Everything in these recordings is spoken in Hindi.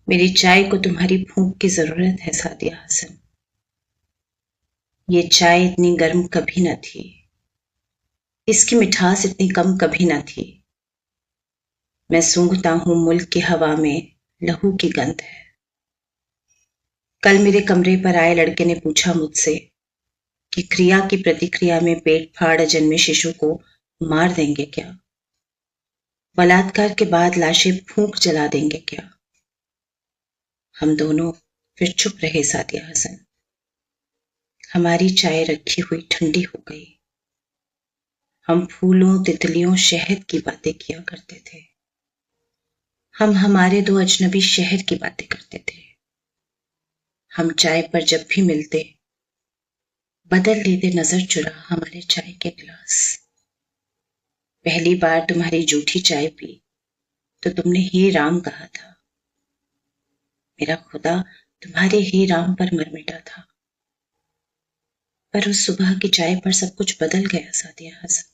मेरी चाय को तुम्हारी फूंक की जरूरत है सादिया हसन। ये चाय इतनी गर्म कभी न थी, इसकी मिठास इतनी कम कभी न थी। मैं सूंघता हूं मुल्क की हवा में लहू की गंध है। कल मेरे कमरे पर आए लड़के ने पूछा मुझसे कि क्रिया की प्रतिक्रिया में पेट फाड़ जन्मे शिशु को मार देंगे क्या? बलात्कार के बाद लाशें फूंक जला देंगे क्या? हम दोनों फिर चुप रहे सादिया हसन। हमारी चाय रखी हुई ठंडी हो गई। हम फूलों, तितलियों, शहद की बातें किया करते थे। हम हमारे दो अजनबी शहर की बातें करते थे। हम चाय पर जब भी मिलते बदल लेते नजर चुरा हमारे चाय के गिलास। पहली बार तुम्हारी जूठी चाय पी तो तुमने हे राम कहा था। मेरा खुदा तुम्हारे हे राम पर मर मिटा था। पर उस सुबह की चाय पर सब कुछ बदल गया सादिया हसन।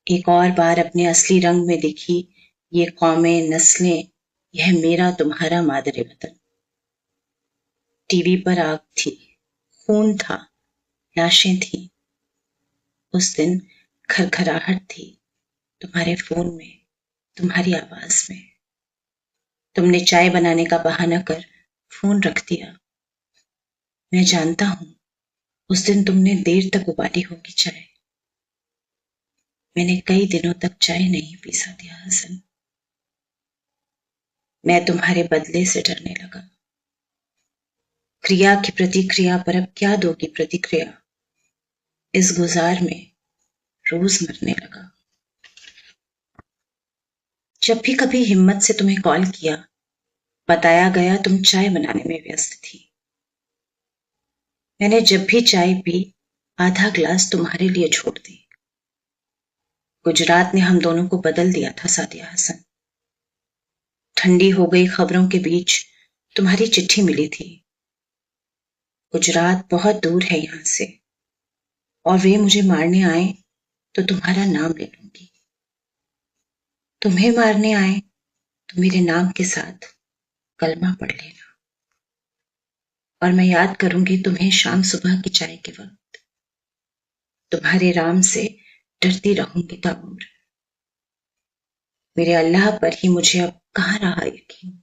एक और बार अपने असली रंग में दिखी ये कौमें, नस्लें, यह मेरा तुम्हारा मादरे वतन। टीवी पर आग थी, खून था, लाशें थी। उस दिन खरखराहट थी तुम्हारे फोन में, तुम्हारी आवाज में। तुमने चाय बनाने का बहाना कर फोन रख दिया। मैं जानता हूं उस दिन तुमने देर तक उबाली होगी चाय। मैंने कई दिनों तक चाय नहीं पी सादिया हसन। मैं तुम्हारे बदले से डरने लगा। क्रिया की प्रतिक्रिया पर अब क्या दोगी प्रतिक्रिया? इस गुजार में रोज मरने लगा। जब भी कभी हिम्मत से तुम्हें कॉल किया, बताया गया तुम चाय बनाने में व्यस्त थी। मैंने जब भी चाय पी आधा ग्लास तुम्हारे लिए छोड़ दी। गुजरात ने हम दोनों को बदल दिया था सादिया हसन। ठंडी हो गई खबरों के बीच तुम्हारी चिट्ठी मिली थी। गुजरात बहुत दूर है यहां से और वे मुझे मारने आए तो तुम्हारा नाम ले लूंगी। तुम्हें मारने आए तो मेरे नाम के साथ कलमा पढ़ लेना और मैं याद करूंगी तुम्हें शाम सुबह की चाय के वक्त। तुम्हारे राम से डरती रहूंगी ताबूर। मेरे अल्लाह पर ही मुझे अब कहाँ रहा यकीन।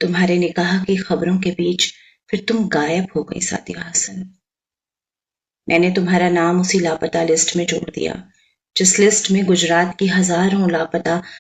तुम्हारे निकाह की खबरों के बीच फिर तुम गायब हो गई सादिया हसन। मैंने तुम्हारा नाम उसी लापता लिस्ट में जोड़ दिया जिस लिस्ट में गुजरात की हजारों लापता